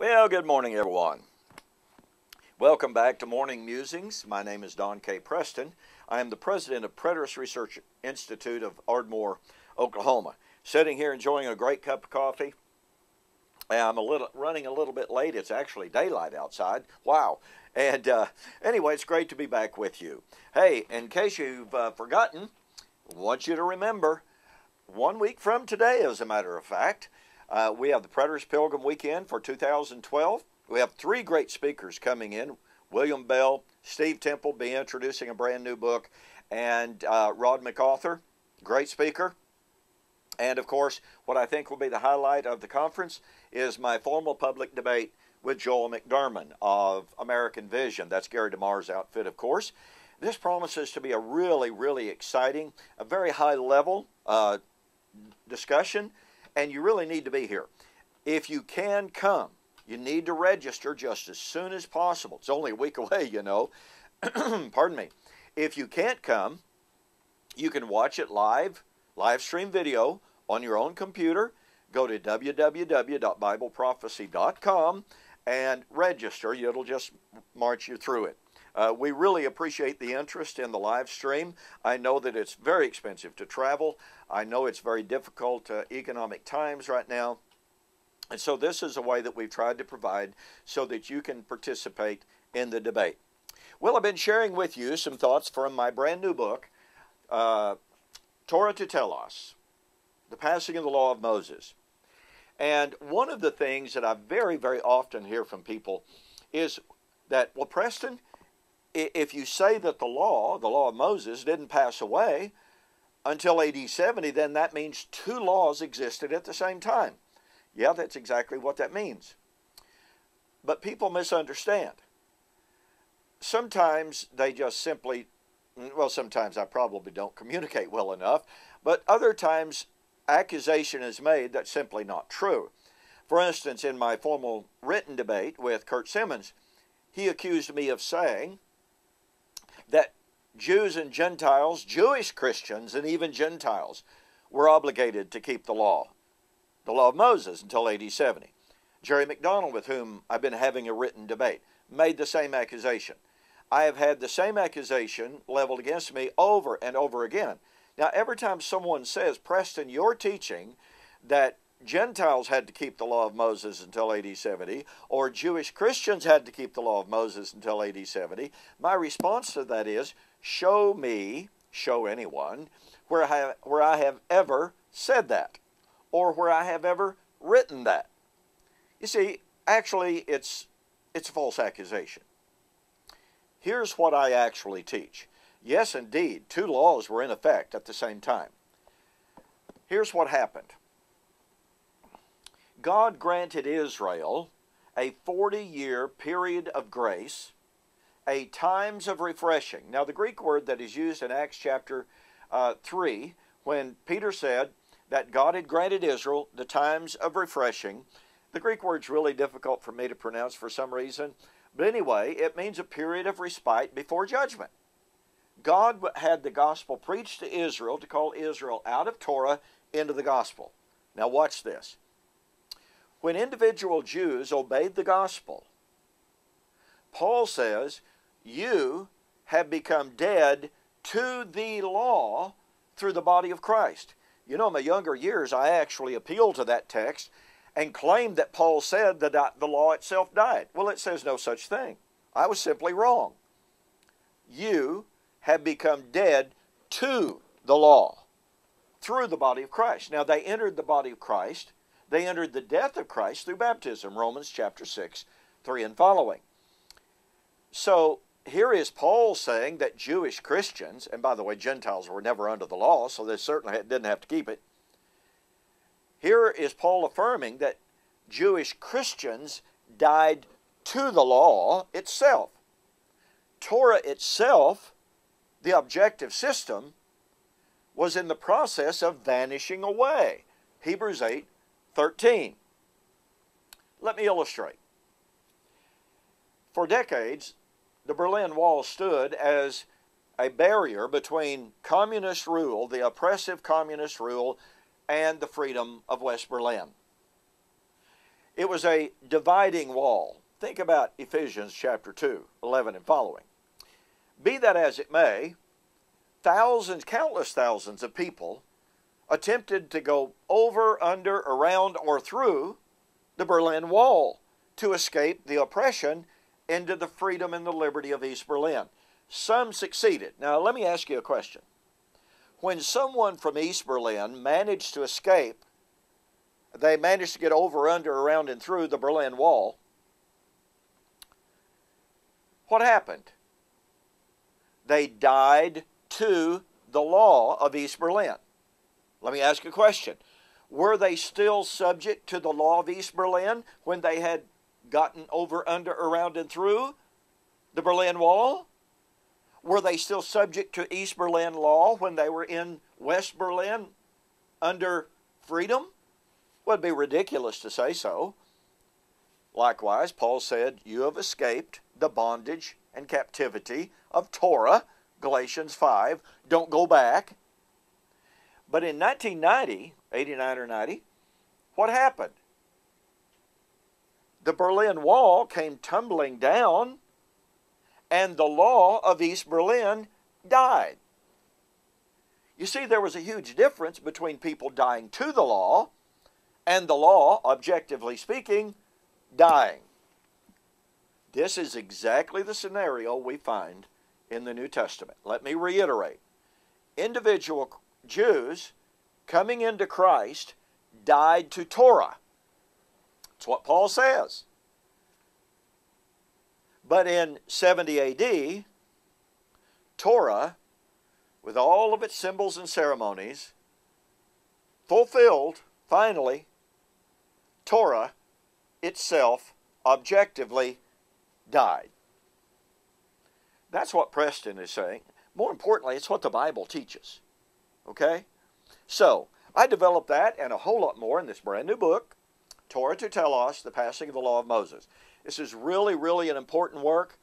Well, good morning, everyone. Welcome back to Morning Musings. My name is Don K. Preston. I am the president of Preterist Research Institute of Ardmore, Oklahoma. Sitting here enjoying a great cup of coffee. I'm running a little bit late. It's actually daylight outside. Wow. And anyway, it's great to be back with you. Hey, in case you've forgotten, I want you to remember, 1 week from today, as a matter of fact, we have the Preterist Pilgrim weekend for 2012. We have three great speakers coming in. William Bell, Steve Temple be introducing a brand new book, and Rod MacArthur, great speaker. And of course, what I think will be the highlight of the conference is my formal public debate with Joel McDermott of American Vision. That's Gary DeMar's outfit, of course. This promises to be a really, really exciting, a very high-level discussion, and you really need to be here. If you can come, you need to register just as soon as possible. It's only a week away, you know. Pardon me. If you can't come, you can watch it live stream video on your own computer. Go to www.bibleprophecy.com and register. It'll just march you through it. We really appreciate the interest in the live stream. I know that it's very expensive to travel. I know it's very difficult economic times right now. And so this is a way that we've tried to provide so that you can participate in the debate. Well, I've been sharing with you some thoughts from my brand new book, Torah to Telos, The Passing of the Law of Moses. And one of the things that I very, very often hear from people is that, well, Preston, if you say that the law of Moses, didn't pass away until AD 70, then that means two laws existed at the same time. Yeah, that's exactly what that means. But people misunderstand. Sometimes they just simply, well, sometimes I probably don't communicate well enough, but other times accusation is made that's simply not true. For instance, in my formal written debate with Kurt Simmons, he accused me of saying that Jews and Gentiles, Jewish Christians and even Gentiles, were obligated to keep the law of Moses until AD 70. Jerry McDonald, with whom I've been having a written debate, made the same accusation. I have had the same accusation leveled against me over and over again. Now, every time someone says, Preston, you're teaching that Gentiles had to keep the law of Moses until AD 70, or Jewish Christians had to keep the law of Moses until AD 70, my response to that is, show me, show anyone, where I have ever said that, or where I have ever written that. You see, actually, it's a false accusation. Here's what I actually teach. Yes, indeed, two laws were in effect at the same time. Here's what happened. God granted Israel a 40-year period of grace, a times of refreshing. Now, the Greek word that is used in Acts chapter 3, when Peter said that God had granted Israel the times of refreshing, the Greek word's really difficult for me to pronounce for some reason, but anyway, it means a period of respite before judgment. God had the gospel preached to Israel to call Israel out of Torah into the gospel. Now watch this. When individual Jews obeyed the gospel, Paul says, you have become dead to the law through the body of Christ. You know, in my younger years, I actually appealed to that text and claimed that Paul said that the law itself died. Well, it says no such thing. I was simply wrong. You have become dead to the law through the body of Christ. Now, they entered the body of Christ. They entered the death of Christ through baptism, Romans chapter 6, 3 and following. So, here is Paul saying that Jewish Christians, and by the way, Gentiles were never under the law, so they certainly didn't have to keep it. Here is Paul affirming that Jewish Christians died to the law itself. Torah itself, the objective system, was in the process of vanishing away. Hebrews 8:13. Let me illustrate. For decades, the Berlin Wall stood as a barrier between communist rule, the oppressive communist rule, and the freedom of West Berlin. It was a dividing wall. Think about Ephesians chapter 2, 11 and following. Be that as it may, thousands, countless thousands of people attempted to go over, under, around, or through the Berlin Wall to escape the oppression into the freedom and the liberty of East Berlin. Some succeeded. Now, let me ask you a question. When someone from East Berlin managed to escape, they managed to get over, under, around, and through the Berlin Wall, what happened? They died to the law of East Berlin. Let me ask you a question. Were they still subject to the law of East Berlin when they had gotten over, under, around, and through the Berlin Wall? Were they still subject to East Berlin law when they were in West Berlin under freedom? Well, it'd be ridiculous to say so. Likewise, Paul said, you have escaped the bondage and captivity of Torah, Galatians 5. Don't go back. But in 1990, 89 or 90, what happened? The Berlin Wall came tumbling down, and the law of East Berlin died. You see, there was a huge difference between people dying to the law and the law, objectively speaking, dying. This is exactly the scenario we find in the New Testament. Let me reiterate. Individual Jews coming into Christ died to Torah. That's what Paul says. But in 70 AD, Torah, with all of its symbols and ceremonies, fulfilled, finally, Torah itself objectively died. That's what Preston is saying. More importantly, it's what the Bible teaches. Okay? So, I developed that and a whole lot more in this brand new book, Torah to Telos, The Passing of the Law of Moses. This is really, really an important work.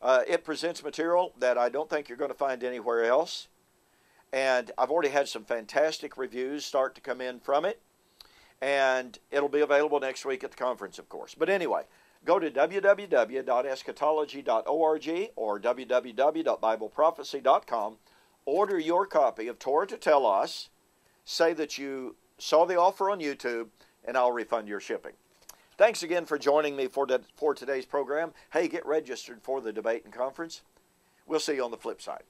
It presents material that I don't think you're going to find anywhere else. And I've already had some fantastic reviews start to come in from it. And it'll be available next week at the conference, of course. But anyway, go to www.eschatology.org or www.bibleprophecy.com. Order your copy of Torah to Telos. Say that you saw the offer on YouTube, and I'll refund your shipping. Thanks again for joining me for today's program. Hey, get registered for the debate and conference. We'll see you on the flip side.